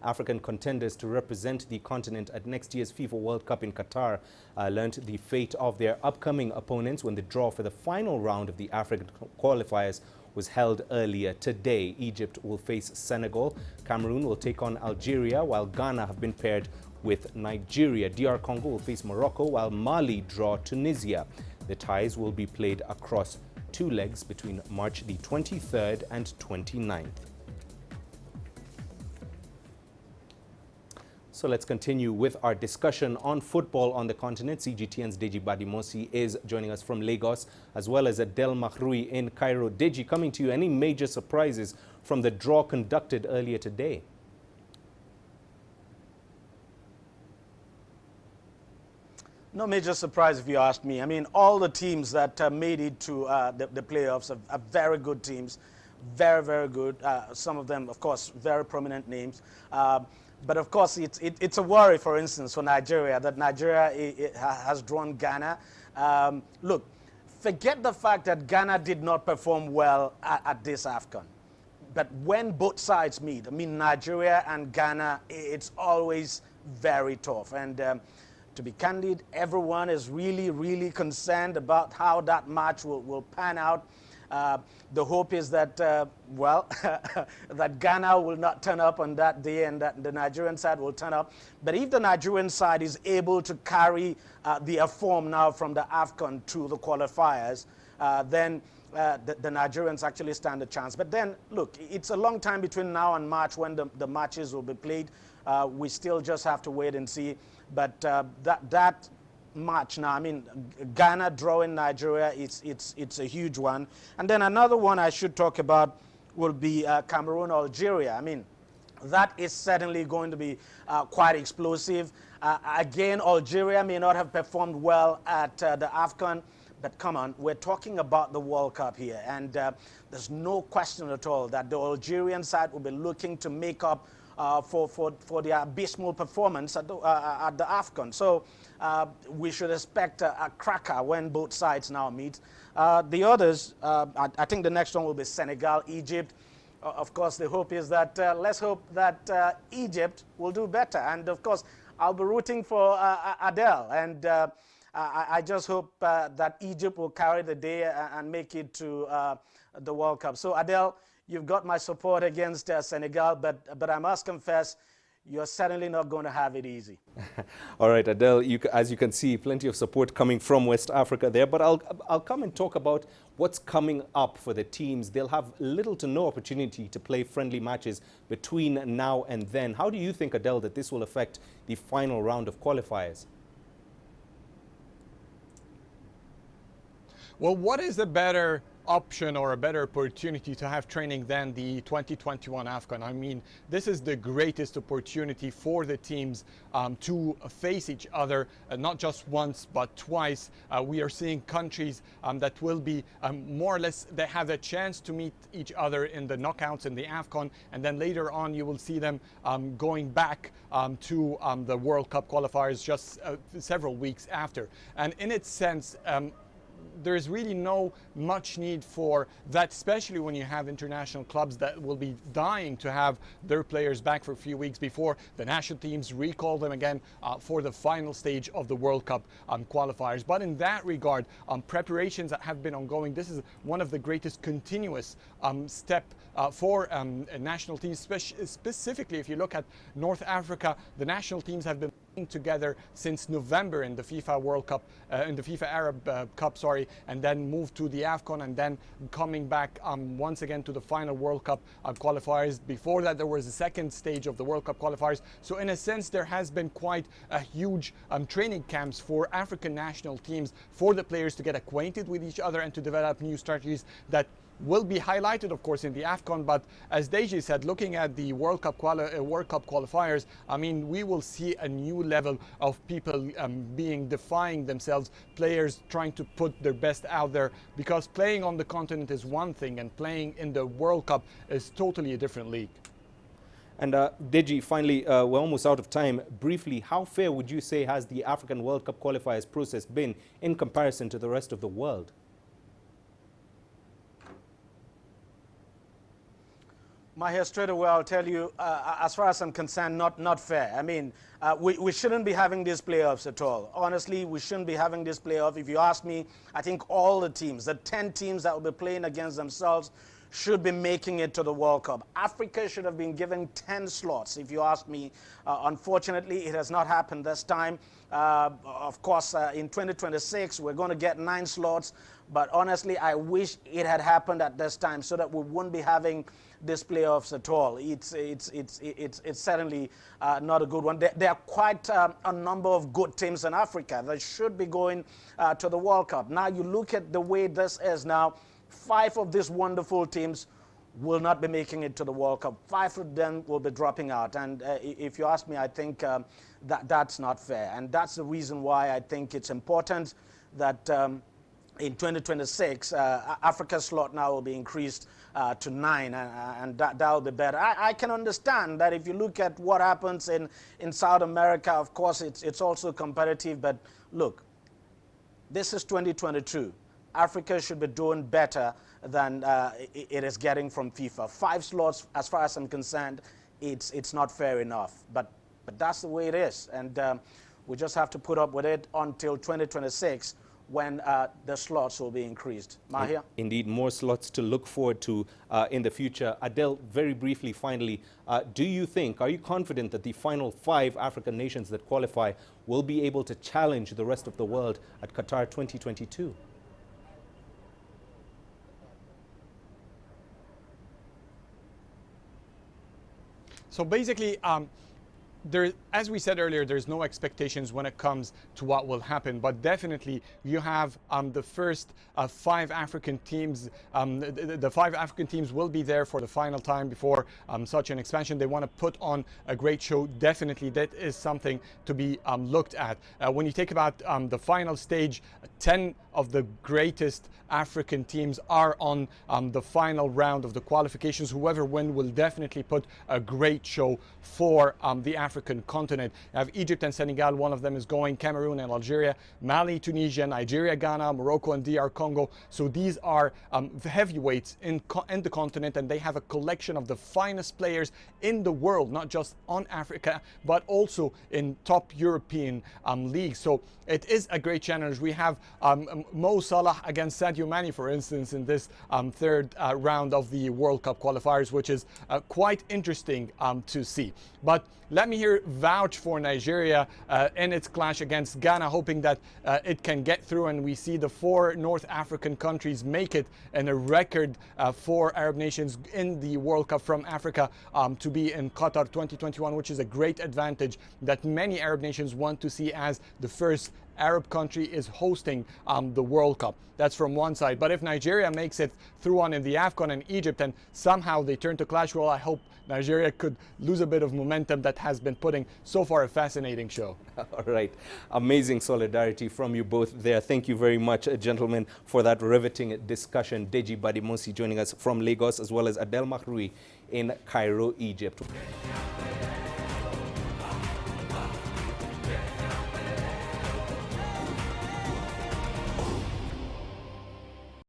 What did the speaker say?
African contenders to represent the continent at next year's FIFA World Cup in Qatar learnt the fate of their upcoming opponents when the draw for the final round of the African qualifiers was held earlier today. Egypt will face Senegal, Cameroon will take on Algeria, while Ghana have been paired with Nigeria. D-R Congo will face Morocco, while Mali draw Tunisia. The ties will be played across 2 legs between March the 23rd and 29th. So let's continue with our discussion on football on the continent. CGTN's Deji Badimosi is joining us from Lagos, as well as Adel Mahroui in Cairo. Deji, coming to you, any major surprises from the draw conducted earlier today? No major surprise if you ask me. I mean, all the teams that made it to the playoffs are very good teams. Very, very good. Some of them, of course, very prominent names. But of course, it's a worry, for instance, for Nigeria, that Nigeria has drawn Ghana. Look, forget the fact that Ghana did not perform well at this AFCON. But when both sides meet, I mean, Nigeria and Ghana, it's always very tough. And to be candid, everyone is really, really concerned about how that match will pan out. The hope is that, well, that Ghana will not turn up on that day and that the Nigerian side will turn up. But if the Nigerian side is able to carry their form now from the AFCON to the qualifiers, then the Nigerians actually stand a chance. But then, look, it's a long time between now and March when the matches will be played. We still just have to wait and see. But that match now, I mean, Ghana drawing Nigeria, it's a huge one. And then another one I should talk about will be Cameroon, Algeria. I mean, that is certainly going to be quite explosive. Again, Algeria may not have performed well at the AFCON, but come on, we're talking about the World Cup here. And there's no question at all that the Algerian side will be looking to make up for their abysmal performance at the AFCON. So we should expect a cracker when both sides now meet. The others, I think the next one will be Senegal, Egypt. Of course, the hope is that, let's hope that Egypt will do better. And of course, I'll be rooting for Adele. And I just hope that Egypt will carry the day and make it to the World Cup. So Adele, you've got my support against Senegal, but I must confess, you're certainly not going to have it easy. All right, Adele, as you can see, plenty of support coming from West Africa there. But I'll come and talk about what's coming up for the teams. They'll have little to no opportunity to play friendly matches between now and then. How do you think, Adele, that this will affect the final round of qualifiers? Well, what is a better option or a better opportunity to have training than the 2021 AFCON? I mean, this is the greatest opportunity for the teams to face each other, not just once, but twice. We are seeing countries that will be more or less, they have a chance to meet each other in the knockouts in the AFCON, and then later on you will see them going back to the World Cup qualifiers just several weeks after. And in its sense, there is really no much need for that, especially when you have international clubs that will be dying to have their players back for a few weeks before the national teams recall them again for the final stage of the World Cup qualifiers. But in that regard, preparations that have been ongoing, this is one of the greatest continuous step for national teams, specifically if you look at North Africa. The national teams have been together since November in the FIFA World Cup, in the FIFA Arab Cup, sorry, and then moved to the AFCON and then coming back once again to the final World Cup qualifiers. Before that, there was a second stage of the World Cup qualifiers. So in a sense, there has been quite a huge training camps for African national teams for the players to get acquainted with each other and to develop new strategies that will be highlighted, of course, in the AFCON. But as Deji said, looking at the World Cup qualifiers, I mean, we will see a new level of people defying themselves, players trying to put their best out there, because playing on the continent is one thing and playing in the World Cup is totally a different league. And Deji, finally, we're almost out of time. Briefly, how fair would you say has the African World Cup qualifiers process been in comparison to the rest of the world? Mahir, straight away, I'll tell you, as far as I'm concerned, not fair. I mean, we shouldn't be having these playoffs at all. Honestly, we shouldn't be having this playoff. If you ask me, I think all the teams, the 10 teams that will be playing against themselves, should be making it to the World Cup. Africa should have been given 10 slots, if you ask me. Unfortunately, it has not happened this time. Of course, in 2026, we're going to get 9 slots. But honestly, I wish it had happened at this time so that we wouldn't be having these playoffs at all. It's certainly not a good one. There are quite a number of good teams in Africa that should be going to the World Cup. Now, you look at the way this is now, 5 of these wonderful teams will not be making it to the World Cup. 5 of them will be dropping out. And if you ask me, I think that's not fair. And that's the reason why I think it's important that in 2026, Africa's slot now will be increased to 9, and that will be better. I can understand that if you look at what happens in South America, of course, it's also competitive. But look, this is 2022. Africa should be doing better than it is getting from FIFA. 5 slots, as far as I'm concerned, it's not fair enough. But that's the way it is. And we just have to put up with it until 2026 when the slots will be increased. Mahia? Indeed, more slots to look forward to in the future. Adel, very briefly, finally, are you confident that the final 5 African nations that qualify will be able to challenge the rest of the world at Qatar 2022? So basically, as we said earlier, there's no expectations when it comes to what will happen, but definitely you have the first 5 African teams. The 5 African teams will be there for the final time before such an expansion. They want to put on a great show. Definitely, that is something to be looked at. When you think about the final stage, 10 of the greatest African teams are on the final round of the qualifications. Whoever wins will definitely put a great show for the African continent. You have Egypt and Senegal, one of them is going, Cameroon and Algeria, Mali, Tunisia, Nigeria, Ghana, Morocco and D-R Congo. So these are the heavyweights in the continent, and they have a collection of the finest players in the world, not just on Africa, but also in top European leagues. So it is a great challenge. We have Mo Salah against Sadio Mane, for instance, in this third round of the World Cup qualifiers, which is quite interesting to see. But let me here vouch for Nigeria in its clash against Ghana, hoping that it can get through and we see the 4 North African countries make it, and a record for Arab nations in the World Cup from Africa to be in Qatar 2021, which is a great advantage that many Arab nations want to see, as the first Arab country is hosting the World Cup. That's from one side. But if Nigeria makes it through on in the AFCON and Egypt, and somehow they turn to clash, well, I hope Nigeria could lose a bit of momentum that has been putting so far a fascinating show. All right. Amazing solidarity from you both there. Thank you very much, gentlemen, for that riveting discussion. Deji Badimosi joining us from Lagos, as well as Adel Mahrui in Cairo, Egypt.